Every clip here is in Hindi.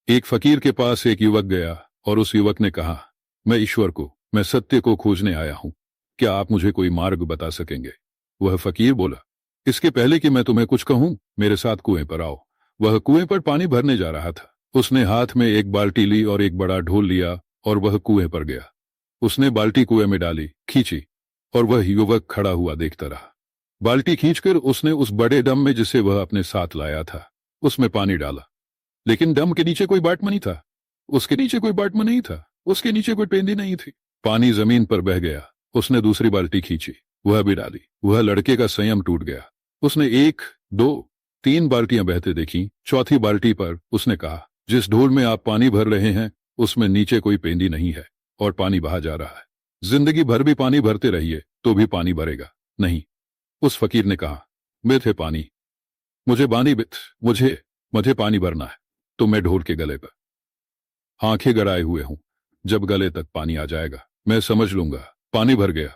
एक फकीर के पास एक युवक गया और उस युवक ने कहा, मैं सत्य को खोजने आया हूं। क्या आप मुझे कोई मार्ग बता सकेंगे? वह फकीर बोला, इसके पहले कि मैं तुम्हें कुछ कहूं, मेरे साथ कुएं पर आओ। वह कुएं पर पानी भरने जा रहा था। उसने हाथ में एक बाल्टी ली और एक बड़ा ढोल लिया और वह कुएं पर गया। उसने बाल्टी कुएं में डाली, खींची, और वह युवक खड़ा हुआ देखता रहा। बाल्टी खींचकर उसने उस बड़े डम में, जिसे वह अपने साथ लाया था, उसमें पानी डाला। लेकिन डम के नीचे कोई बाटमा नहीं था। उसके नीचे कोई बाटमा नहीं था। उसके नीचे कोई पेंदी नहीं थी। पानी जमीन पर बह गया। उसने दूसरी बाल्टी खींची, वह भी डाली। वह लड़के का संयम टूट गया। उसने एक, दो, तीन बाल्टियां बहते देखी। चौथी बाल्टी पर उसने कहा, जिस ढोल में आप पानी भर रहे हैं उसमें नीचे कोई पेंदी नहीं है और पानी बहा जा रहा है। जिंदगी भर भी पानी भरते रहिए तो भी पानी भरेगा नहीं। उस फकीर ने कहा, मैं थे पानी, मुझे बानी बित, मुझे मुझे पानी भरना है। तो मैं ढोल के गले पर आंखें गड़ाए हुए हूं। जब गले तक पानी आ जाएगा मैं समझ लूंगा पानी भर गया।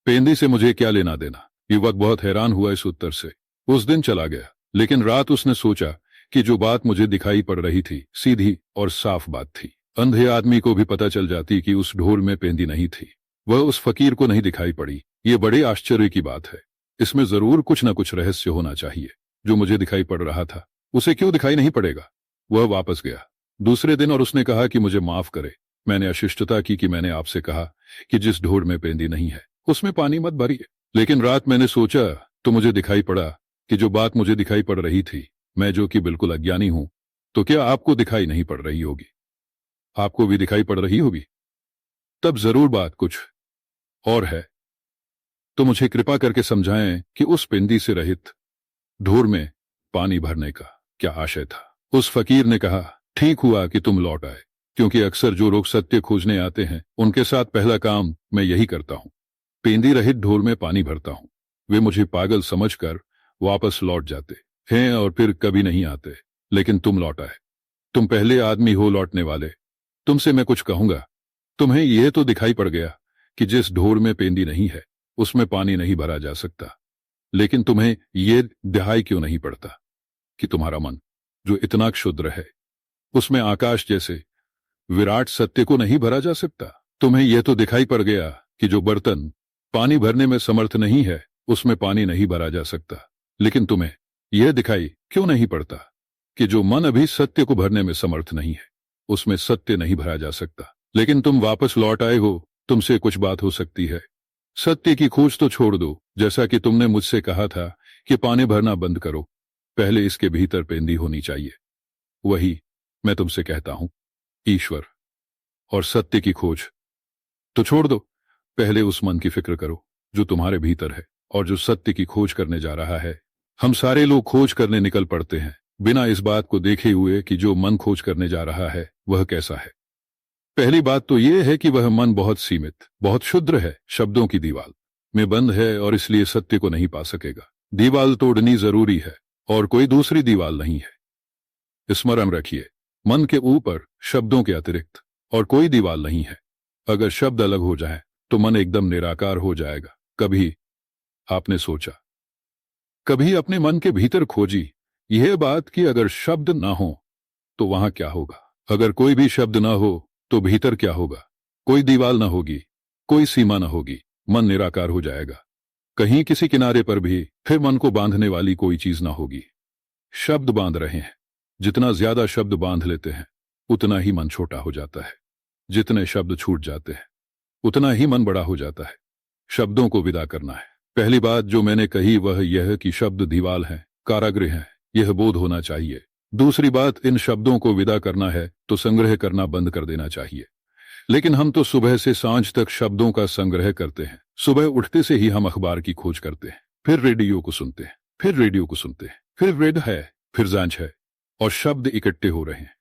पेंदी से मुझे क्या लेना देना? युवक बहुत हैरान हुआ इस उत्तर से। उस दिन चला गया, लेकिन रात उसने सोचा कि जो बात मुझे दिखाई पड़ रही थी सीधी और साफ बात थी। अंधे आदमी को भी पता चल जाती कि उस ढोल में पेंदी नहीं थी। वह उस फकीर को नहीं दिखाई पड़ी। ये बड़े आश्चर्य की बात है। इसमें जरूर कुछ न कुछ रहस्य होना चाहिए। जो मुझे दिखाई पड़ रहा था उसे क्यों दिखाई नहीं पड़ेगा? वह वापस गया दूसरे दिन और उसने कहा कि मुझे माफ करे, मैंने अशिष्टता की कि मैंने आपसे कहा कि जिस ढोल में पेंदी नहीं है उसमें पानी मत भरिए। लेकिन रात मैंने सोचा तो मुझे दिखाई पड़ा कि जो बात मुझे दिखाई पड़ रही थी, मैं जो कि बिल्कुल अज्ञानी हूं, तो क्या आपको दिखाई नहीं पड़ रही होगी? आपको भी दिखाई पड़ रही होगी। तब जरूर बात कुछ और है। तो मुझे कृपा करके समझाएं कि उस पेंदी से रहित ढोल में पानी भरने का क्या आशय था? उस फकीर ने कहा, ठीक हुआ कि तुम लौट आए, क्योंकि अक्सर जो लोग सत्य खोजने आते हैं उनके साथ पहला काम मैं यही करता हूं। पेंदी रहित ढोल में पानी भरता हूं। वे मुझे पागल समझकर वापस लौट जाते हैं और फिर कभी नहीं आते। लेकिन तुम लौट आए। तुम पहले आदमी हो लौटने वाले। तुमसे मैं कुछ कहूंगा। तुम्हें यह तो दिखाई पड़ गया कि जिस ढोल में पेंदी नहीं है उसमें पानी नहीं भरा जा सकता। लेकिन तुम्हें यह दिखाई क्यों नहीं पड़ता कि तुम्हारा मन, जो इतना क्षुद्र है, उसमें आकाश जैसे विराट सत्य को नहीं भरा जा सकता? तुम्हें यह तो दिखाई पड़ गया कि जो बर्तन पानी भरने में समर्थ नहीं है उसमें पानी नहीं भरा जा सकता। लेकिन तुम्हें यह दिखाई क्यों नहीं पड़ता कि जो मन अभी सत्य को भरने में समर्थ नहीं है उसमें सत्य नहीं भरा जा सकता? लेकिन तुम वापस लौट आए हो। तुमसे कुछ बात हो सकती है। सत्य की खोज तो छोड़ दो। जैसा कि तुमने मुझसे कहा था कि पानी भरना बंद करो, पहले इसके भीतर पेंदी होनी चाहिए। वही मैं तुमसे कहता हूं, ईश्वर और सत्य की खोज तो छोड़ दो। पहले उस मन की फिक्र करो जो तुम्हारे भीतर है और जो सत्य की खोज करने जा रहा है। हम सारे लोग खोज करने निकल पड़ते हैं बिना इस बात को देखे हुए कि जो मन खोज करने जा रहा है वह कैसा है। पहली बात तो यह है कि वह मन बहुत सीमित, बहुत क्षुद्र है, शब्दों की दीवार में बंद है और इसलिए सत्य को नहीं पा सकेगा। दीवार तोड़नी जरूरी है और कोई दूसरी दीवार नहीं है। स्मरण रखिए, मन के ऊपर शब्दों के अतिरिक्त और कोई दीवार नहीं है। अगर शब्द अलग हो जाए तो मन एकदम निराकार हो जाएगा। कभी आपने सोचा, कभी अपने मन के भीतर खोजी यह बात कि अगर शब्द ना हो तो वहां क्या होगा? अगर कोई भी शब्द ना हो तो भीतर क्या होगा? कोई दीवार ना होगी, कोई सीमा ना होगी, मन निराकार हो जाएगा। कहीं किसी किनारे पर भी फिर मन को बांधने वाली कोई चीज ना होगी। शब्द बांध रहे हैं। जितना ज्यादा शब्द बांध लेते हैं उतना ही मन छोटा हो जाता है। जितने शब्द छूट जाते हैं उतना ही मन बड़ा हो जाता है। शब्दों को विदा करना है। पहली बात जो मैंने कही वह यह कि शब्द दीवाल हैं, कारागृह हैं, यह बोध होना चाहिए। दूसरी बात, इन शब्दों को विदा करना है तो संग्रह करना बंद कर देना चाहिए। लेकिन हम तो सुबह से सांझ तक शब्दों का संग्रह करते हैं। सुबह उठते से ही हम अखबार की खोज करते हैं, फिर रेडियो को सुनते हैं, फिर रेडियो को सुनते हैं, फिर रेड है, फिर जांच है, और शब्द इकट्ठे हो रहे हैं।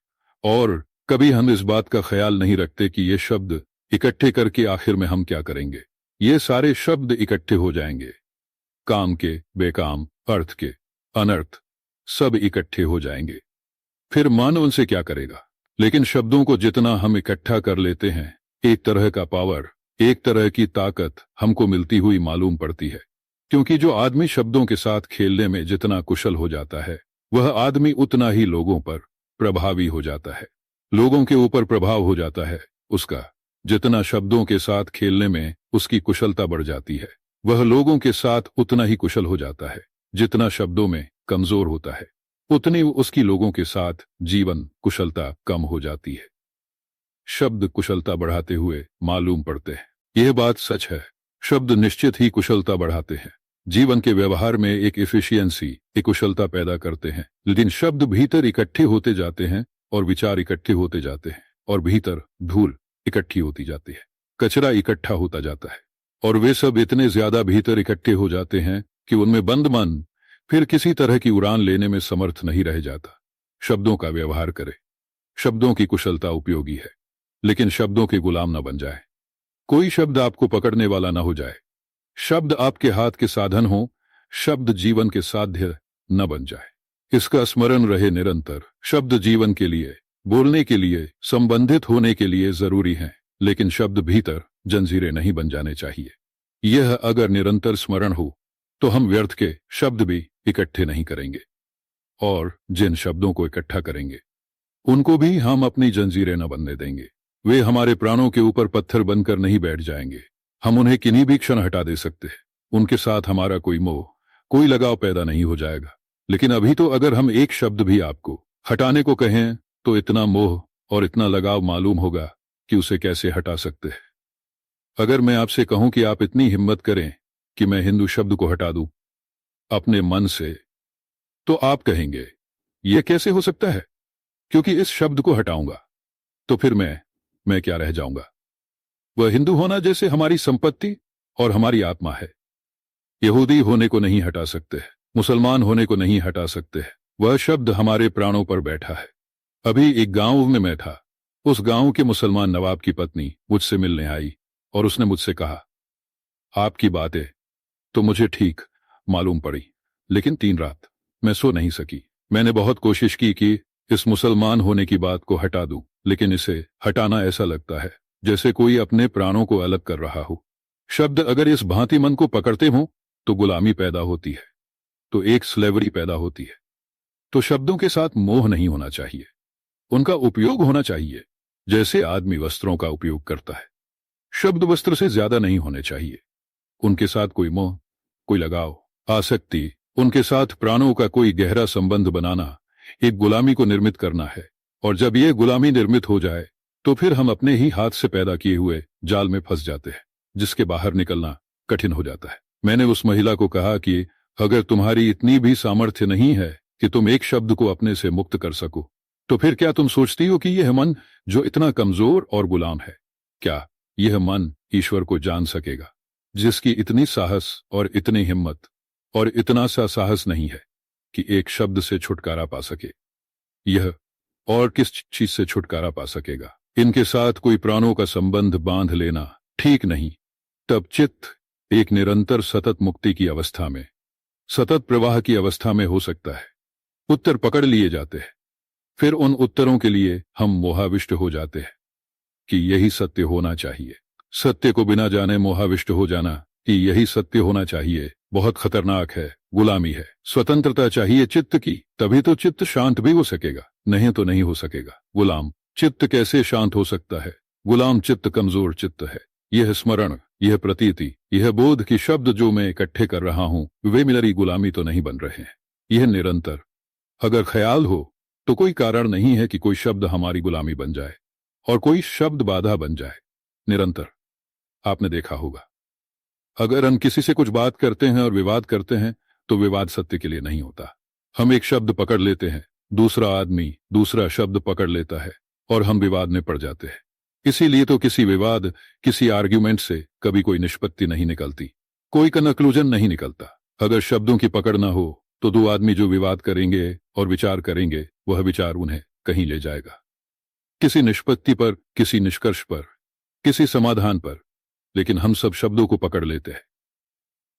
और कभी हम इस बात का ख्याल नहीं रखते कि ये शब्द इकट्ठे करके आखिर में हम क्या करेंगे। ये सारे शब्द इकट्ठे हो जाएंगे, काम के, बेकाम, अर्थ के, अनर्थ, सब इकट्ठे हो जाएंगे। फिर मन उनसे क्या करेगा? लेकिन शब्दों को जितना हम इकट्ठा कर लेते हैं, एक तरह का पावर, एक तरह की ताकत हमको मिलती हुई मालूम पड़ती है। क्योंकि जो आदमी शब्दों के साथ खेलने में जितना कुशल हो जाता है वह आदमी उतना ही लोगों पर प्रभावी हो जाता है। लोगों के ऊपर प्रभाव हो जाता है उसका। जितना शब्दों के साथ खेलने में उसकी कुशलता बढ़ जाती है, वह लोगों के साथ उतना ही कुशल हो जाता है। जितना शब्दों में कमजोर होता है, उतनी उसकी लोगों के साथ जीवन कुशलता कम हो जाती है। शब्द कुशलता बढ़ाते हुए मालूम पड़ते हैं। यह बात सच है। शब्द निश्चित ही कुशलता बढ़ाते हैं। जीवन के व्यवहार में एक एफिशिएंसी, एक कुशलता पैदा करते हैं। लेकिन शब्द भीतर इकट्ठे होते जाते हैं और विचार इकट्ठे होते जाते हैं और भीतर धूल इकट्ठी होती जाती है, कचरा इकट्ठा होता जाता है और वे सब इतने ज्यादा भीतर इकट्ठे हो जाते हैं कि उनमें बंद मन फिर किसी तरह की उड़ान लेने में समर्थ नहीं रह जाता। शब्दों का व्यवहार करे। शब्दों की कुशलता उपयोगी है, लेकिन शब्दों के गुलाम न बन जाए। कोई शब्द आपको पकड़ने वाला न हो जाए। शब्द आपके हाथ के साधन हो, शब्द जीवन के साध्य न बन जाए। इसका स्मरण रहे निरंतर। शब्द जीवन के लिए, बोलने के लिए, संबंधित होने के लिए जरूरी हैं, लेकिन शब्द भीतर जंजीरें नहीं बन जाने चाहिए। यह अगर निरंतर स्मरण हो तो हम व्यर्थ के शब्द भी इकट्ठे नहीं करेंगे, और जिन शब्दों को इकट्ठा करेंगे उनको भी हम अपनी जंजीरें न बनने देंगे। वे हमारे प्राणों के ऊपर पत्थर बनकर नहीं बैठ जाएंगे। हम उन्हें किन्हीं भी क्षण हटा दे सकते हैं। उनके साथ हमारा कोई मोह, कोई लगाव पैदा नहीं हो जाएगा। लेकिन अभी तो अगर हम एक शब्द भी आपको हटाने को कहें तो इतना मोह और इतना लगाव मालूम होगा कि उसे कैसे हटा सकते हैं। अगर मैं आपसे कहूं कि आप इतनी हिम्मत करें कि मैं हिंदू शब्द को हटा दूं अपने मन से, तो आप कहेंगे यह कैसे हो सकता है, क्योंकि इस शब्द को हटाऊंगा तो फिर मैं क्या रह जाऊंगा। वह हिंदू होना जैसे हमारी संपत्ति और हमारी आत्मा है। यहूदी होने को नहीं हटा सकते, मुसलमान होने को नहीं हटा सकते। वह शब्द हमारे प्राणों पर बैठा है। अभी एक गांव में मैं था। उस गांव के मुसलमान नवाब की पत्नी मुझसे मिलने आई और उसने मुझसे कहा, आपकी बातें तो मुझे ठीक मालूम पड़ी, लेकिन 3 रात मैं सो नहीं सकी। मैंने बहुत कोशिश की कि इस मुसलमान होने की बात को हटा दूं, लेकिन इसे हटाना ऐसा लगता है जैसे कोई अपने प्राणों को अलग कर रहा हो। शब्द अगर इस भांति मन को पकड़ते हों तो गुलामी पैदा होती है, तो एक स्लेवरी पैदा होती है। तो शब्दों के साथ मोह नहीं होना चाहिए, उनका उपयोग होना चाहिए जैसे आदमी वस्त्रों का उपयोग करता है। शब्द वस्त्र से ज्यादा नहीं होने चाहिए। उनके साथ कोई मोह, कोई लगाव, आसक्ति, उनके साथ प्राणों का कोई गहरा संबंध बनाना एक गुलामी को निर्मित करना है। और जब यह गुलामी निर्मित हो जाए तो फिर हम अपने ही हाथ से पैदा किए हुए जाल में फंस जाते हैं, जिसके बाहर निकलना कठिन हो जाता है। मैंने उस महिला को कहा कि अगर तुम्हारी इतनी भी सामर्थ्य नहीं है कि तुम एक शब्द को अपने से मुक्त कर सको, तो फिर क्या तुम सोचती हो कि यह मन जो इतना कमजोर और गुलाम है, क्या यह मन ईश्वर को जान सकेगा, जिसकी इतनी साहस और इतनी हिम्मत और इतना सा साहस नहीं है कि एक शब्द से छुटकारा पा सके? यह और किस चीज से छुटकारा पा सकेगा? इनके साथ कोई प्राणों का संबंध बांध लेना ठीक नहीं। तब चित्त एक निरंतर सतत मुक्ति की अवस्था में, सतत प्रवाह की अवस्था में हो सकता है। उत्तर पकड़ लिए जाते हैं, फिर उन उत्तरों के लिए हम मोहाविष्ट हो जाते हैं कि यही सत्य होना चाहिए। सत्य को बिना जाने मोहाविष्ट हो जाना कि यही सत्य होना चाहिए बहुत खतरनाक है, गुलामी है। स्वतंत्रता चाहिए चित्त की, तभी तो चित्त शांत भी हो सकेगा, नहीं तो नहीं हो सकेगा। गुलाम चित्त कैसे शांत हो सकता है? गुलाम चित्त कमजोर चित्त है। यह स्मरण, यह प्रतीति, यह बोध कि शब्द जो मैं इकट्ठे कर रहा हूं वे मेरी गुलामी तो नहीं बन रहे हैं, यह निरंतर अगर ख्याल हो तो कोई कारण नहीं है कि कोई शब्द हमारी गुलामी बन जाए और कोई शब्द बाधा बन जाए। निरंतर आपने देखा होगा, अगर हम किसी से कुछ बात करते हैं और विवाद करते हैं तो विवाद सत्य के लिए नहीं होता। हम एक शब्द पकड़ लेते हैं, दूसरा आदमी दूसरा शब्द पकड़ लेता है और हम विवाद में पड़ जाते हैं। इसीलिए तो किसी विवाद, किसी आर्ग्यूमेंट से कभी कोई निष्पत्ति नहीं निकलती, कोई कंक्लूजन नहीं निकलता। अगर शब्दों की पकड़ ना हो तो 2 आदमी जो विवाद करेंगे और विचार करेंगे, वह विचार उन्हें कहीं ले जाएगा, किसी निष्पत्ति पर, किसी निष्कर्ष पर, किसी समाधान पर। लेकिन हम सब शब्दों को पकड़ लेते हैं।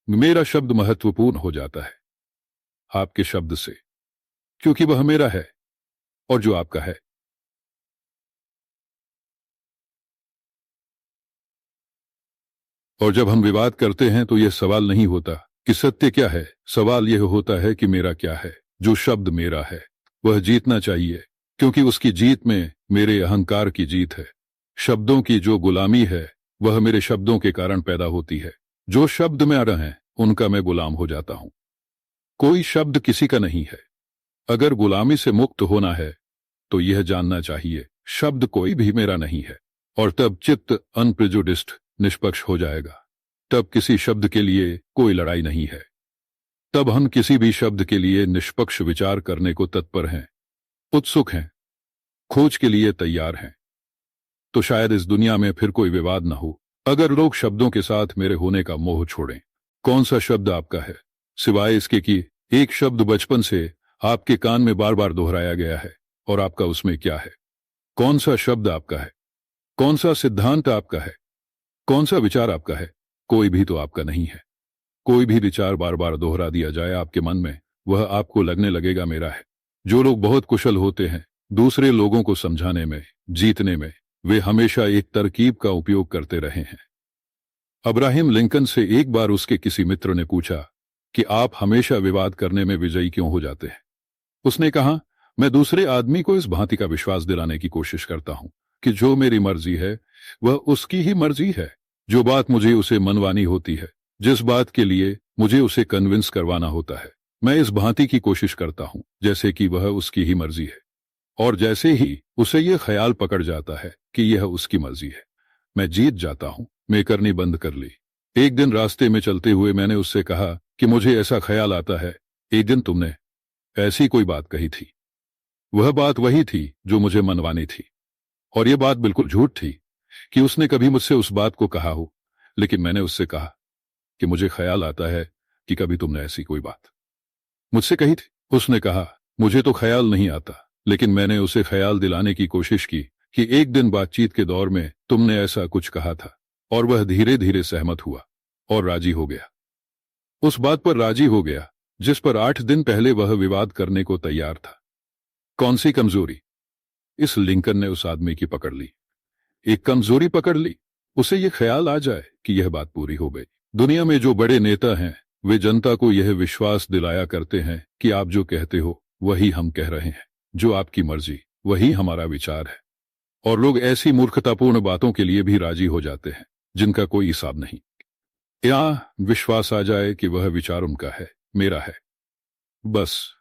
मेरा शब्द महत्वपूर्ण हो जाता है आपके शब्द से, क्योंकि वह मेरा है और जो आपका है। और जब हम विवाद करते हैं तो यह सवाल नहीं होता कि सत्य क्या है, सवाल यह होता है कि मेरा क्या है। जो शब्द मेरा है वह जीतना चाहिए, क्योंकि उसकी जीत में मेरे अहंकार की जीत है। शब्दों की जो गुलामी है वह मेरे शब्दों के कारण पैदा होती है। जो शब्द में आ रहे हैं उनका मैं गुलाम हो जाता हूं। कोई शब्द किसी का नहीं है। अगर गुलामी से मुक्त होना है तो यह जानना चाहिए शब्द कोई भी मेरा नहीं है, और तब चित्त अनप्रिजुडिस्ड निष्पक्ष हो जाएगा। तब किसी शब्द के लिए कोई लड़ाई नहीं है। तब हम किसी भी शब्द के लिए निष्पक्ष विचार करने को तत्पर हैं, उत्सुक हैं, खोज के लिए तैयार हैं। तो शायद इस दुनिया में फिर कोई विवाद न हो अगर लोग शब्दों के साथ मेरे होने का मोह छोड़ें। कौन सा शब्द आपका है, सिवाय इसके कि एक शब्द बचपन से आपके कान में बार बार दोहराया गया है और आपका उसमें क्या है? कौन सा शब्द आपका है? कौन सा सिद्धांत आपका है? कौन सा विचार आपका है? कोई भी तो आपका नहीं है। कोई भी विचार बार बार दोहरा दिया जाए आपके मन में, वह आपको लगने लगेगा मेरा है। जो लोग बहुत कुशल होते हैं दूसरे लोगों को समझाने में, जीतने में, वे हमेशा एक तरकीब का उपयोग करते रहे हैं। अब्राहम लिंकन से एक बार उसके किसी मित्र ने पूछा कि आप हमेशा विवाद करने में विजयी क्यों हो जाते हैं? उसने कहा, मैं दूसरे आदमी को इस भांति का विश्वास दिलाने की कोशिश करता हूं कि जो मेरी मर्जी है वह उसकी ही मर्जी है। जो बात मुझे उसे मनवानी होती है, जिस बात के लिए मुझे उसे कन्विंस करवाना होता है, मैं इस भांति की कोशिश करता हूं जैसे कि वह उसकी ही मर्जी है। और जैसे ही उसे यह ख्याल पकड़ जाता है कि यह उसकी मर्जी है, मैं जीत जाता हूं। मैं करनी बंद कर ली। एक दिन रास्ते में चलते हुए मैंने उससे कहा कि मुझे ऐसा ख्याल आता है, एक दिन तुमने ऐसी कोई बात कही थी। वह बात वही थी जो मुझे मनवानी थी, और यह बात बिल्कुल झूठ थी कि उसने कभी मुझसे उस बात को कहा हो। लेकिन मैंने उससे कहा कि मुझे ख्याल आता है कि कभी तुमने ऐसी कोई बात मुझसे कही थी। उसने कहा, मुझे तो ख्याल नहीं आता, लेकिन मैंने उसे ख्याल दिलाने की कोशिश की कि एक दिन बातचीत के दौर में तुमने ऐसा कुछ कहा था, और वह धीरे धीरे सहमत हुआ और राजी हो गया। उस बात पर राजी हो गया जिस पर 8 दिन पहले वह विवाद करने को तैयार था। कौन सी कमजोरी? इस लिंकन ने उस आदमी की पकड़ ली। एक कमजोरी पकड़ ली, उसे यह ख्याल आ जाए कि यह बात पूरी हो गई। दुनिया में जो बड़े नेता हैं वे जनता को यह विश्वास दिलाया करते हैं कि आप जो कहते हो वही हम कह रहे हैं, जो आपकी मर्जी वही हमारा विचार है। और लोग ऐसी मूर्खतापूर्ण बातों के लिए भी राजी हो जाते हैं जिनका कोई हिसाब नहीं। या विश्वास आ जाए कि वह विचार उनका है, मेरा है, बस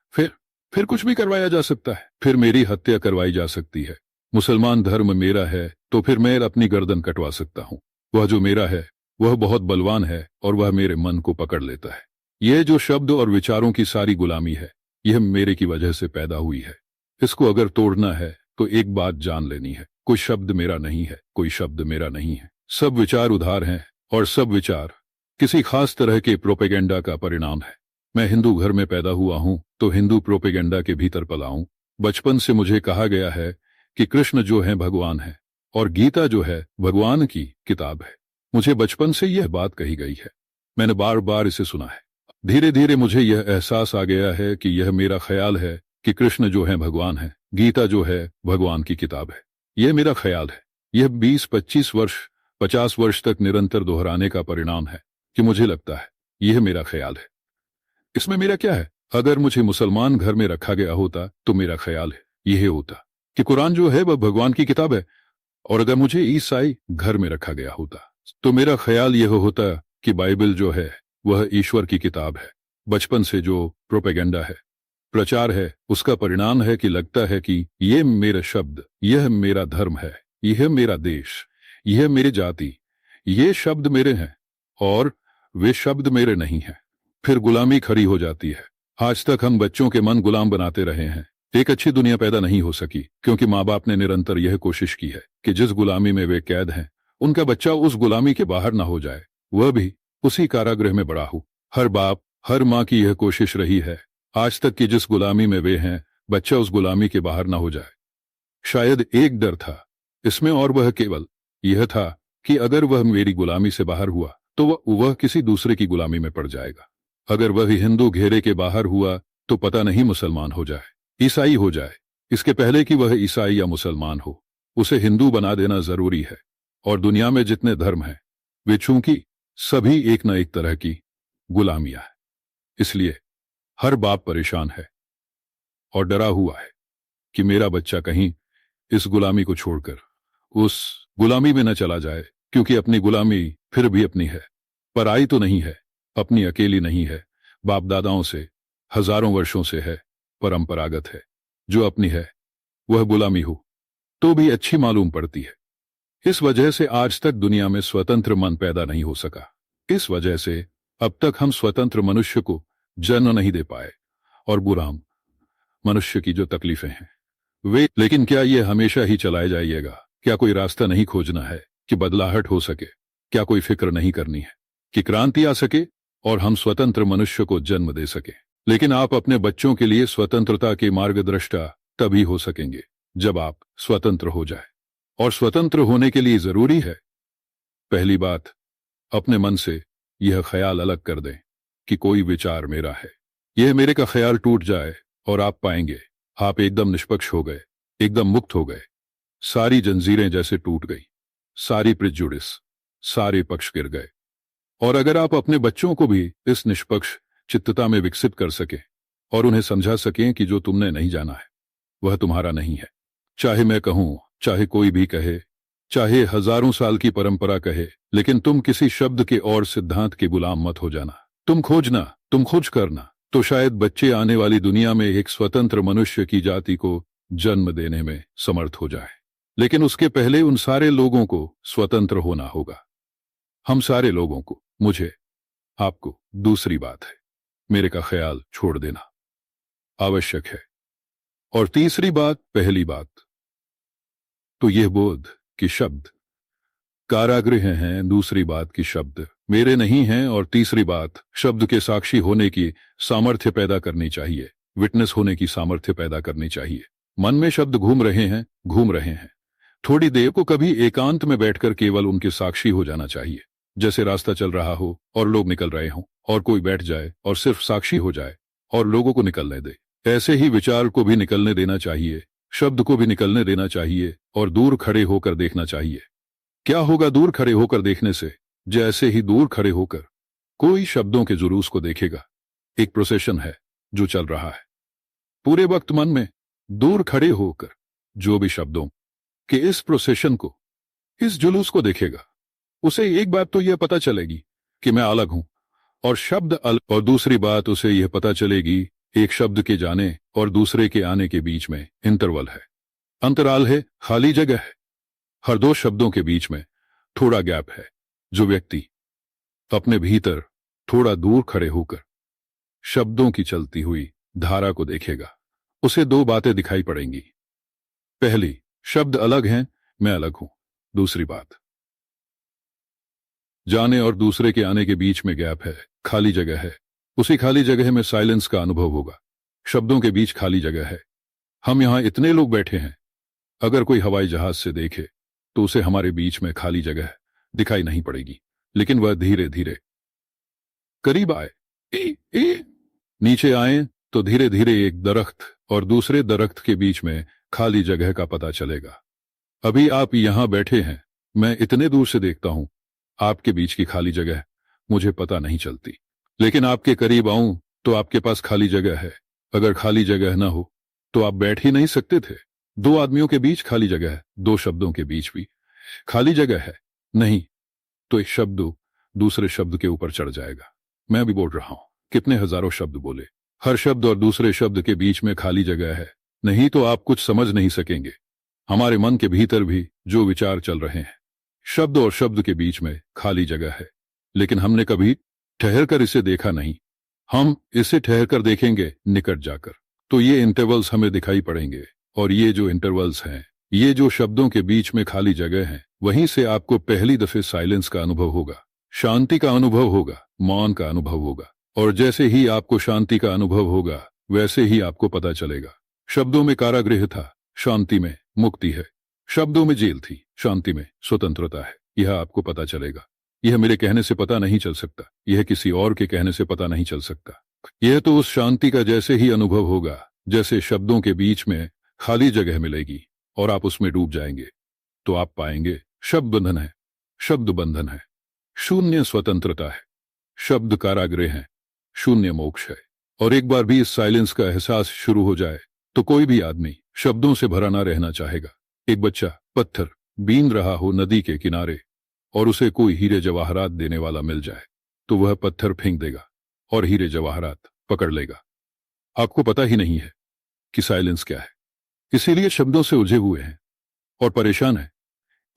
फिर कुछ भी करवाया जा सकता है। फिर मेरी हत्या करवाई जा सकती है। मुसलमान धर्म मेरा है तो फिर मैं अपनी गर्दन कटवा सकता हूं। वह जो मेरा है वह बहुत बलवान है और वह मेरे मन को पकड़ लेता है। यह जो शब्द और विचारों की सारी गुलामी है, यह मेरे की वजह से पैदा हुई है। इसको अगर तोड़ना है तो एक बात जान लेनी है, कोई शब्द मेरा नहीं है, कोई शब्द मेरा नहीं है। सब विचार उधार हैं और सब विचार किसी खास तरह के प्रोपेगेंडा का परिणाम है। मैं हिंदू घर में पैदा हुआ हूं तो हिंदू प्रोपेगेंडा के भीतर पला हूं। बचपन से मुझे कहा गया है कि कृष्ण जो है भगवान है और गीता जो है भगवान की किताब है। मुझे बचपन से यह बात कही गई है, मैंने बार बार इसे सुना है। धीरे धीरे मुझे यह एहसास आ गया है कि यह मेरा ख्याल है कि कृष्ण जो है भगवान है, गीता जो है भगवान की किताब है। यह मेरा ख्याल है। यह 20-25 वर्ष 50 वर्ष तक निरंतर दोहराने का परिणाम है कि मुझे लगता है यह मेरा ख्याल है। इसमें मेरा क्या है? अगर मुझे मुसलमान घर में रखा गया होता तो मेरा ख्याल है यह होता कि कुरान जो है वह भगवान की किताब है, और अगर मुझे ईसाई घर में रखा गया होता तो मेरा ख्याल यह होता कि बाइबल जो है वह ईश्वर की किताब है। बचपन से जो प्रोपेगेंडा है, प्रचार है, उसका परिणाम है कि लगता है कि यह मेरा शब्द, यह मेरा धर्म है, यह मेरा देश, यह मेरी जाति, ये शब्द मेरे हैं और वे शब्द मेरे नहीं हैं। फिर गुलामी खड़ी हो जाती है। आज तक हम बच्चों के मन गुलाम बनाते रहे हैं। एक अच्छी दुनिया पैदा नहीं हो सकी क्योंकि माँ बाप ने निरंतर यह कोशिश की है कि जिस गुलामी में वे कैद हैं उनका बच्चा उस गुलामी के बाहर ना हो जाए, वह भी उसी कारागृह में बड़ा हो। हर बाप, हर माँ की यह कोशिश रही है आज तक कि जिस गुलामी में वे हैं बच्चा उस गुलामी के बाहर ना हो जाए। शायद एक डर था इसमें, और वह केवल यह था कि अगर वह मेरी गुलामी से बाहर हुआ तो वह किसी दूसरे की गुलामी में पड़ जाएगा। अगर वह हिंदू घेरे के बाहर हुआ तो पता नहीं मुसलमान हो जाए, ईसाई हो जाए। इसके पहले कि वह ईसाई या मुसलमान हो, उसे हिंदू बना देना जरूरी है। और दुनिया में जितने धर्म हैं वे चूंकि सभी एक न एक तरह की गुलामियां हैं, इसलिए हर बाप परेशान है और डरा हुआ है कि मेरा बच्चा कहीं इस गुलामी को छोड़कर उस गुलामी में न चला जाए, क्योंकि अपनी गुलामी फिर भी अपनी है, पराई तो नहीं है, अपनी अकेली नहीं है, बाप दादाओं से हजारों वर्षों से है, परंपरागत है। जो अपनी है वह गुलामी हो तो भी अच्छी मालूम पड़ती है। इस वजह से आज तक दुनिया में स्वतंत्र मन पैदा नहीं हो सका। इस वजह से अब तक हम स्वतंत्र मनुष्य को जन्म नहीं दे पाए। और गुलाम मनुष्य की जो तकलीफें हैं वे, लेकिन क्या ये हमेशा ही चलाए जाइएगा? क्या कोई रास्ता नहीं खोजना है कि बदलाहट हो सके? क्या कोई फिक्र नहीं करनी है कि क्रांति आ सके और हम स्वतंत्र मनुष्य को जन्म दे सके? लेकिन आप अपने बच्चों के लिए स्वतंत्रता के मार्गदर्शिता तभी हो सकेंगे जब आप स्वतंत्र हो जाए। और स्वतंत्र होने के लिए जरूरी है, पहली बात, अपने मन से यह ख्याल अलग कर दें कि कोई विचार मेरा है। यह मेरे का ख्याल टूट जाए और आप पाएंगे आप एकदम निष्पक्ष हो गए, एकदम मुक्त हो गए। सारी जंजीरें जैसे टूट गई, सारी प्रिजुडिस, सारे पक्ष गिर गए। और अगर आप अपने बच्चों को भी इस निष्पक्ष चित्तता में विकसित कर सकें और उन्हें समझा सकें कि जो तुमने नहीं जाना है वह तुम्हारा नहीं है, चाहे मैं कहूं, चाहे कोई भी कहे, चाहे हजारों साल की परंपरा कहे, लेकिन तुम किसी शब्द के और सिद्धांत के गुलाम मत हो जाना। तुम खोजना, तुम खोज करना, तो शायद बच्चे आने वाली दुनिया में एक स्वतंत्र मनुष्य की जाति को जन्म देने में समर्थ हो जाए। लेकिन उसके पहले उन सारे लोगों को स्वतंत्र होना होगा। हम सारे लोगों को, मुझे, आपको। दूसरी बात है, मेरे का ख्याल छोड़ देना आवश्यक है। और तीसरी बात, पहली बात तो यह बोध कि शब्द कारागृह हैं, दूसरी बात कि शब्द मेरे नहीं हैं, और तीसरी बात शब्द के साक्षी होने की सामर्थ्य पैदा करनी चाहिए, विटनेस होने की सामर्थ्य पैदा करनी चाहिए। मन में शब्द घूम रहे हैं, घूम रहे हैं, थोड़ी देर को कभी एकांत में बैठकर केवल उनके साक्षी हो जाना चाहिए। जैसे रास्ता चल रहा हो और लोग निकल रहे हों और कोई बैठ जाए और सिर्फ साक्षी हो जाए और लोगों को निकलने दे। ऐसे ही विचार को भी निकलने देना चाहिए, शब्द को भी निकलने देना चाहिए और दूर खड़े होकर देखना चाहिए। क्या होगा दूर खड़े होकर देखने से? जैसे ही दूर खड़े होकर कोई शब्दों के जुलूस को देखेगा, एक प्रोसेशन है जो चल रहा है, पूरे वक्त मन में दूर खड़े होकर जो भी शब्दों के इस प्रोसेशन को, इस जुलूस को देखेगा, उसे एक बात तो यह पता चलेगी कि मैं अलग हूं और शब्द अलग, और दूसरी बात उसे यह पता चलेगी एक शब्द के जाने और दूसरे के आने के बीच में इंटरवल है, अंतराल है, खाली जगह है। हर दो शब्दों के बीच में थोड़ा गैप है। जो व्यक्ति अपने भीतर थोड़ा दूर खड़े होकर शब्दों की चलती हुई धारा को देखेगा, उसे दो बातें दिखाई पड़ेंगी। पहली, शब्द अलग हैं, मैं अलग हूं। दूसरी बात, जाने और दूसरे के आने के बीच में गैप है, खाली जगह है। उसी खाली जगह में साइलेंस का अनुभव होगा। शब्दों के बीच खाली जगह है। हम यहां इतने लोग बैठे हैं, अगर कोई हवाई जहाज से देखे तो उसे हमारे बीच में खाली जगह दिखाई नहीं पड़ेगी, लेकिन वह धीरे धीरे करीब आए, नीचे आए तो धीरे धीरे एक दरख्त और दूसरे दरख्त के बीच में खाली जगह का पता चलेगा। अभी आप यहां बैठे हैं, मैं इतने दूर से देखता हूं, आपके बीच की खाली जगह मुझे पता नहीं चलती, लेकिन आपके करीब आऊं तो आपके पास खाली जगह है। अगर खाली जगह ना हो तो आप बैठ ही नहीं सकते थे। दो आदमियों के बीच खाली जगह है, दो शब्दों के बीच भी खाली जगह है, नहीं तो एक शब्द दूसरे शब्द के ऊपर चढ़ जाएगा। मैं भी बोल रहा हूं, कितने हजारों शब्द बोले, हर शब्द और दूसरे शब्द के बीच में खाली जगह है, नहीं तो आप कुछ समझ नहीं सकेंगे। हमारे मन के भीतर भी जो विचार चल रहे हैं, शब्द और शब्द के बीच में खाली जगह है, लेकिन हमने कभी ठहर कर इसे देखा नहीं। हम इसे ठहर कर देखेंगे निकट जाकर, तो ये इंटरवल्स हमें दिखाई पड़ेंगे, और ये जो इंटरवल्स हैं, ये जो शब्दों के बीच में खाली जगह है, वहीं से आपको पहली दफे साइलेंस का अनुभव होगा, शांति का अनुभव होगा, मौन का अनुभव होगा। और जैसे ही आपको शांति का अनुभव होगा, वैसे ही आपको पता चलेगा शब्दों में कारागृह था, शांति में मुक्ति है। शब्दों में जेल थी, शांति में स्वतंत्रता है। यह आपको पता चलेगा। यह मेरे कहने से पता नहीं चल सकता, यह किसी और के कहने से पता नहीं चल सकता। यह तो उस शांति का जैसे ही अनुभव होगा जैसे शब्दों के बीच में खाली जगह मिलेगी और आप उसमें डूब जाएंगे, तो आप पाएंगे शब्द बंधन है, शब्द बंधन है, शून्य स्वतंत्रता है, शब्द कारागृह है, शून्य मोक्ष है। और एक बार भी इस साइलेंस का एहसास शुरू हो जाए तो कोई भी आदमी शब्दों से भरा ना रहना चाहेगा। एक बच्चा पत्थर बीन रहा हो नदी के किनारे और उसे कोई हीरे जवाहरात देने वाला मिल जाए तो वह पत्थर फेंक देगा और हीरे जवाहरात पकड़ लेगा। आपको पता ही नहीं है कि साइलेंस क्या है, इसीलिए शब्दों से उलझे हुए हैं और परेशान है।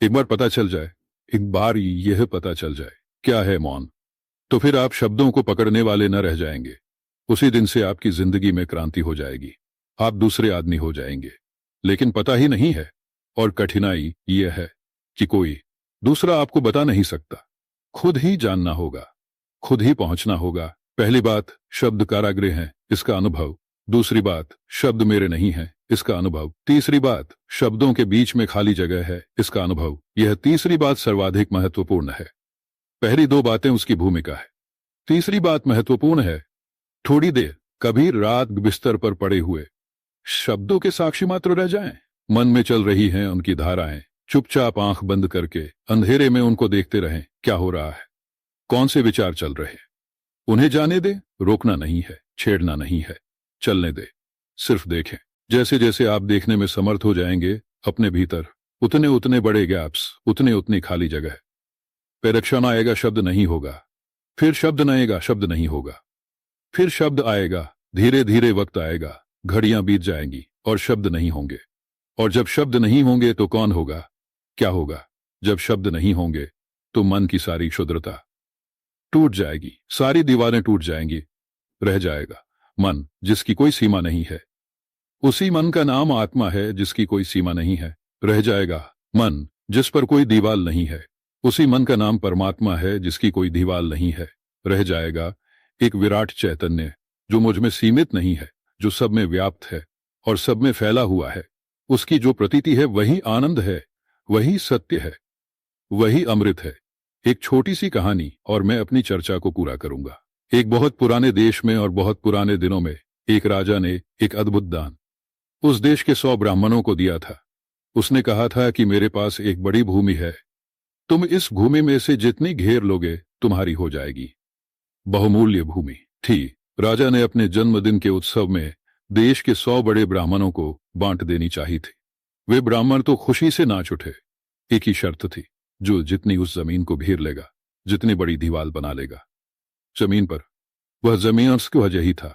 एक बार पता चल जाए, एक बार यह पता चल जाए क्या है मौन, तो फिर आप शब्दों को पकड़ने वाले न रह जाएंगे। उसी दिन से आपकी जिंदगी में क्रांति हो जाएगी, आप दूसरे आदमी हो जाएंगे। लेकिन पता ही नहीं है और कठिनाई यह है कि कोई दूसरा आपको बता नहीं सकता। खुद ही जानना होगा, खुद ही पहुंचना होगा। पहली बात, शब्द कारागृह हैं, इसका अनुभव। दूसरी बात, शब्द मेरे नहीं है, इसका अनुभव। तीसरी बात, शब्दों के बीच में खाली जगह है, इसका अनुभव। यह तीसरी बात सर्वाधिक महत्वपूर्ण है। पहली दो बातें उसकी भूमिका है, तीसरी बात महत्वपूर्ण है। थोड़ी देर कभी रात बिस्तर पर पड़े हुए शब्दों के साक्षी मात्र रह जाएं। मन में चल रही हैं उनकी धाराएं, चुपचाप आंख बंद करके अंधेरे में उनको देखते रहें। क्या हो रहा है, कौन से विचार चल रहे हैं, उन्हें जाने दे। रोकना नहीं है, छेड़ना नहीं है, चलने दे। सिर्फ देखें। जैसे जैसे आप देखने में समर्थ हो जाएंगे अपने भीतर, उतने उतने बड़े गैप्स, उतने उतनी खाली जगह। फिर क्षण आएगा, शब्द नहीं होगा। फिर शब्द आएगा, शब्द नहीं होगा। फिर शब्द आएगा, धीरे धीरे वक्त आएगा, घड़ियां बीत जाएंगी और शब्द नहीं होंगे। और जब शब्द नहीं होंगे तो कौन होगा, क्या होगा? जब शब्द नहीं होंगे तो मन की सारी क्षुद्रता टूट जाएगी, सारी दीवारें टूट जाएंगी। रह जाएगा मन जिसकी कोई सीमा नहीं है। उसी मन का नाम आत्मा है जिसकी कोई सीमा नहीं है। रह जाएगा मन जिस पर कोई दीवार नहीं है। उसी मन का नाम परमात्मा है जिसकी कोई दीवार नहीं है। रह जाएगा एक विराट चैतन्य जो मुझ में सीमित नहीं है, जो सब में व्याप्त है और सब में फैला हुआ है। उसकी जो प्रतीति है वही आनंद है, वही सत्य है, वही अमृत है। एक छोटी सी कहानी और मैं अपनी चर्चा को पूरा करूंगा। एक बहुत पुराने देश में और बहुत पुराने दिनों में एक राजा ने एक अद्भुत दान उस देश के 100 ब्राह्मणों को दिया था। उसने कहा था कि मेरे पास एक बड़ी भूमि है, तुम इस भूमि में से जितनी घेर लोगे तुम्हारी हो जाएगी। बहुमूल्य भूमि थी। राजा ने अपने जन्मदिन के उत्सव में देश के 100 बड़े ब्राह्मणों को बांट देनी चाहिए थी। वे ब्राह्मण तो खुशी से नाच उठे। एक ही शर्त थी, जो जितनी उस जमीन को घेर लेगा, जितनी बड़ी दीवार बना लेगा जमीन पर, वह जमीन उसकी वजह ही था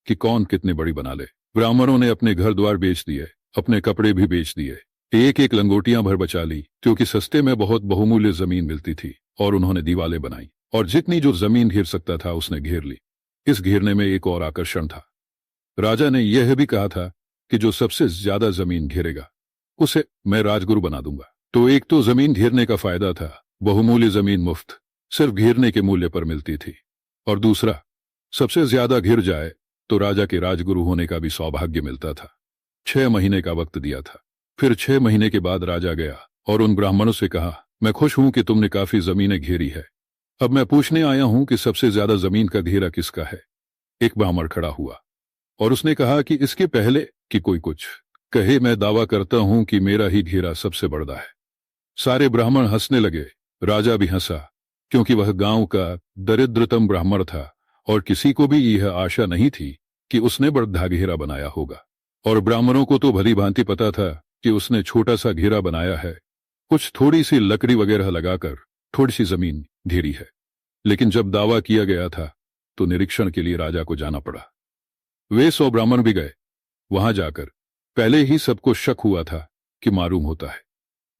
कि कौन कितनी बड़ी बना ले। ब्राह्मणों ने अपने घर द्वार बेच दिए, अपने कपड़े भी बेच दिए, एक एक लंगोटियां भर बचा ली, क्योंकि सस्ते में बहुत बहुमूल्य जमीन मिलती थी। और उन्होंने दीवालें बनाई और जितनी जो जमीन घेर सकता था उसने घेर ली। इस घेरने में एक और आकर्षण था। राजा ने यह भी कहा था कि जो सबसे ज्यादा जमीन घेरेगा उसे मैं राजगुरु बना दूंगा। तो एक तो जमीन घेरने का फायदा था, बहुमूल्य जमीन मुफ्त सिर्फ घेरने के मूल्य पर मिलती थी। और दूसरा, सबसे ज्यादा घिर जाए तो राजा के राजगुरु होने का भी सौभाग्य मिलता था। 6 महीने का वक्त दिया था। फिर 6 महीने के बाद राजा गया और उन ब्राह्मणों से कहा, मैं खुश हूं कि तुमने काफी जमीनें घेरी है। अब मैं पूछने आया हूं कि सबसे ज्यादा जमीन का घेरा किसका है। एक ब्राह्मण खड़ा हुआ और उसने कहा कि इसके पहले कि कोई कुछ कहे, मैं दावा करता हूं कि मेरा ही घेरा सबसे बड़ा है। सारे ब्राह्मण हंसने लगे। राजा भी हंसा, क्योंकि वह गांव का दरिद्रतम ब्राह्मण था और किसी को भी यह आशा नहीं थी कि उसने बड़ा घेरा बनाया होगा। और ब्राह्मणों को तो भली भांति पता था कि उसने छोटा सा घेरा बनाया है, कुछ थोड़ी सी लकड़ी वगैरह लगाकर थोड़ी सी जमीन घेरी है। लेकिन जब दावा किया गया था तो निरीक्षण के लिए राजा को जाना पड़ा। वे 100 ब्राह्मण भी गए। वहां जाकर पहले ही सबको शक हुआ था कि मालूम होता है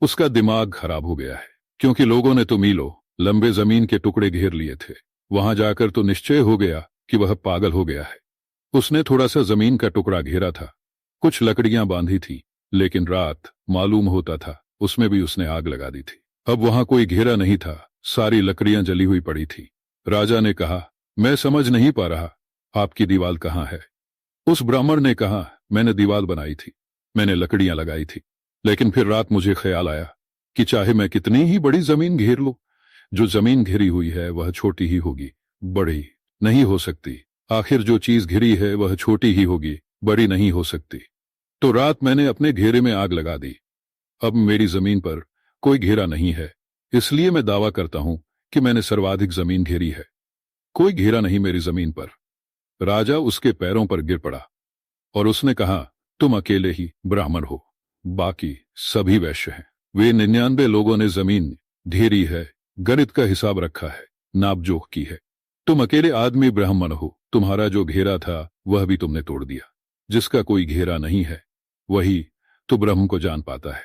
उसका दिमाग खराब हो गया है, क्योंकि लोगों ने तो मीलों लंबे जमीन के टुकड़े घेर लिए थे। वहां जाकर तो निश्चय हो गया कि वह पागल हो गया है। उसने थोड़ा सा जमीन का टुकड़ा घेरा था, कुछ लकड़ियां बांधी थी, लेकिन रात मालूम होता था उसमें भी उसने आग लगा दी थी। अब वहां कोई घेरा नहीं था, सारी लकड़ियां जली हुई पड़ी थी। राजा ने कहा, मैं समझ नहीं पा रहा, आपकी दीवार कहाँ है? उस ब्राह्मण ने कहा, मैंने दीवार बनाई थी, मैंने लकड़ियां लगाई थी, लेकिन फिर रात मुझे ख्याल आया कि चाहे मैं कितनी ही बड़ी जमीन घेर लूं, जो जमीन घिरी हुई है वह छोटी ही होगी, बड़ी नहीं हो सकती। आखिर जो चीज घिरी है वह छोटी ही होगी, बड़ी नहीं हो सकती। तो रात मैंने अपने घेरे में आग लगा दी। अब मेरी जमीन पर कोई घेरा नहीं है, इसलिए मैं दावा करता हूं कि मैंने सर्वाधिक जमीन घेरी है। कोई घेरा नहीं मेरी जमीन पर। राजा उसके पैरों पर गिर पड़ा और उसने कहा, तुम अकेले ही ब्राह्मण हो, बाकी सभी वैश्य हैं। वे 99 लोगों ने जमीन ढेरी है, गणित का हिसाब रखा है, नापजोख की है। तुम अकेले आदमी ब्राह्मण हो। तुम्हारा जो घेरा था वह भी तुमने तोड़ दिया। जिसका कोई घेरा नहीं है वही तो ब्रह्म को जान पाता है,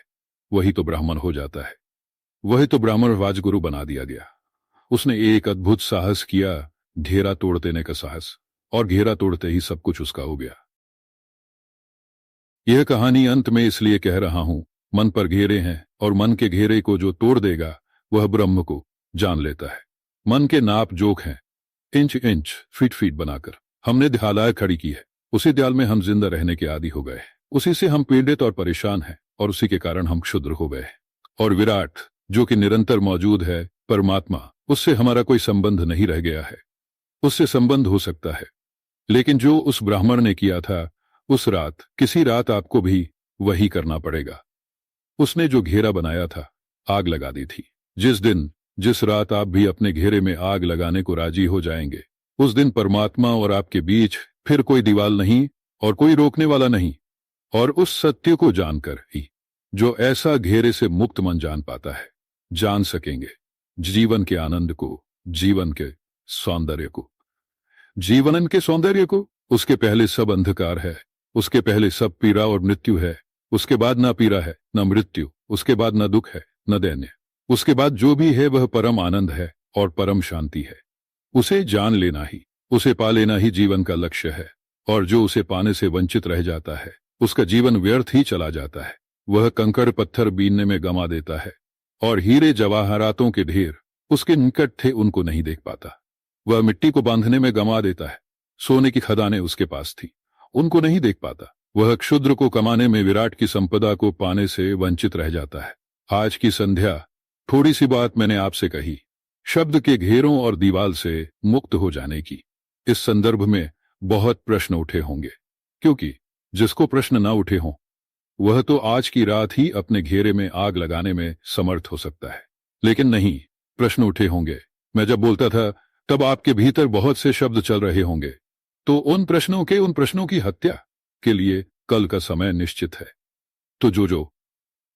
वही तो ब्राह्मण हो जाता है, वही तो ब्राह्मण राजगुरु बना दिया गया। उसने एक अद्भुत साहस किया, घेरा तोड़ देने का साहस, और घेरा तोड़ते ही सब कुछ उसका हो गया। यह कहानी अंत में इसलिए कह रहा हूं, मन पर घेरे हैं और मन के घेरे को जो तोड़ देगा वह ब्रह्म को जान लेता है। मन के नाप जोख हैं, इंच इंच फीट फीट बनाकर हमने ध्यालाय खड़ी की है। उसी ध्याल में हम जिंदा रहने के आदी हो गए हैं, उसी से हम पीड़ित और परेशान हैं, और उसी के कारण हम क्षुद्र हो गए हैं। और विराट जो कि निरंतर मौजूद है, परमात्मा, उससे हमारा कोई संबंध नहीं रह गया है। उससे संबंध हो सकता है, लेकिन जो उस ब्राह्मण ने किया था उस रात, किसी रात आपको भी वही करना पड़ेगा। उसने जो घेरा बनाया था, आग लगा दी थी। जिस दिन, जिस रात आप भी अपने घेरे में आग लगाने को राजी हो जाएंगे, उस दिन परमात्मा और आपके बीच फिर कोई दीवार नहीं और कोई रोकने वाला नहीं। और उस सत्य को जानकर ही जो ऐसा घेरे से मुक्त मन जान पाता है, जान सकेंगे जीवन के आनंद को, जीवन के सौंदर्य को। जीवन के सौंदर्य को, उसके पहले सब अंधकार है, उसके पहले सब पीड़ा और मृत्यु है, उसके बाद ना पीड़ा है न मृत्यु, उसके बाद न दुख है न दैन्य, उसके बाद जो भी है वह परम आनंद है और परम शांति है। उसे जान लेना ही, उसे पा लेना ही जीवन का लक्ष्य है। और जो उसे पाने से वंचित रह जाता है उसका जीवन व्यर्थ ही चला जाता है। वह कंकड़ पत्थर बीनने में गंवा देता है, और हीरे जवाहरातों के ढेर उसके निकट थे उनको नहीं देख पाता। वह मिट्टी को बांधने में गंवा देता है, सोने की खदानें उसके पास थी, उनको नहीं देख पाता। वह क्षुद्र को कमाने में विराट की संपदा को पाने से वंचित रह जाता है। आज की संध्या थोड़ी सी बात मैंने आपसे कही, शब्द के घेरों और दीवाल से मुक्त हो जाने की। इस संदर्भ में बहुत प्रश्न उठे होंगे, क्योंकि जिसको प्रश्न ना उठे हों वह तो आज की रात ही अपने घेरे में आग लगाने में समर्थ हो सकता है। लेकिन नहीं, प्रश्न उठे होंगे। मैं जब बोलता था तब आपके भीतर बहुत से शब्द चल रहे होंगे, तो उन प्रश्नों की हत्या के लिए कल का समय निश्चित है। तो जो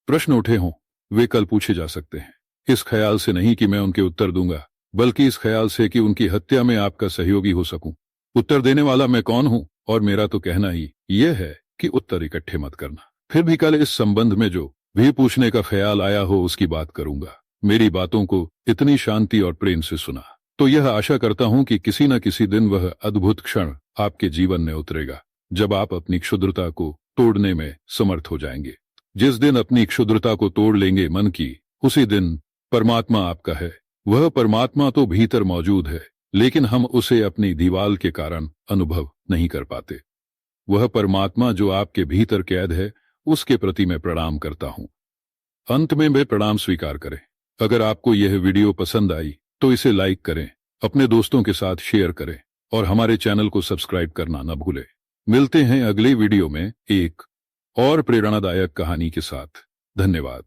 प्रश्न उठे हों वे कल पूछे जा सकते हैं, इस ख्याल से नहीं कि मैं उनके उत्तर दूंगा, बल्कि इस ख्याल से कि उनकी हत्या में आपका सहयोगी हो सकूं। उत्तर देने वाला मैं कौन हूं, और मेरा तो कहना ही यह है कि उत्तर इकट्ठे मत करना। फिर भी कल इस संबंध में जो भी पूछने का ख्याल आया हो उसकी बात करूंगा। मेरी बातों को इतनी शांति और प्रेम से सुना तो यह आशा करता हूं कि किसी न किसी दिन वह अद्भुत क्षण आपके जीवन में उतरेगा जब आप अपनी क्षुद्रता को तोड़ने में समर्थ हो जाएंगे। जिस दिन अपनी क्षुद्रता को तोड़ लेंगे मन की, उसी दिन परमात्मा आपका है। वह परमात्मा तो भीतर मौजूद है, लेकिन हम उसे अपनी दीवाल के कारण अनुभव नहीं कर पाते। वह परमात्मा जो आपके भीतर कैद है, उसके प्रति मैं प्रणाम करता हूं। अंत में वे प्रणाम स्वीकार करें। अगर आपको यह वीडियो पसंद आई तो इसे लाइक करें, अपने दोस्तों के साथ शेयर करें, और हमारे चैनल को सब्सक्राइब करना न भूलें। मिलते हैं अगले वीडियो में एक और प्रेरणादायक कहानी के साथ। धन्यवाद।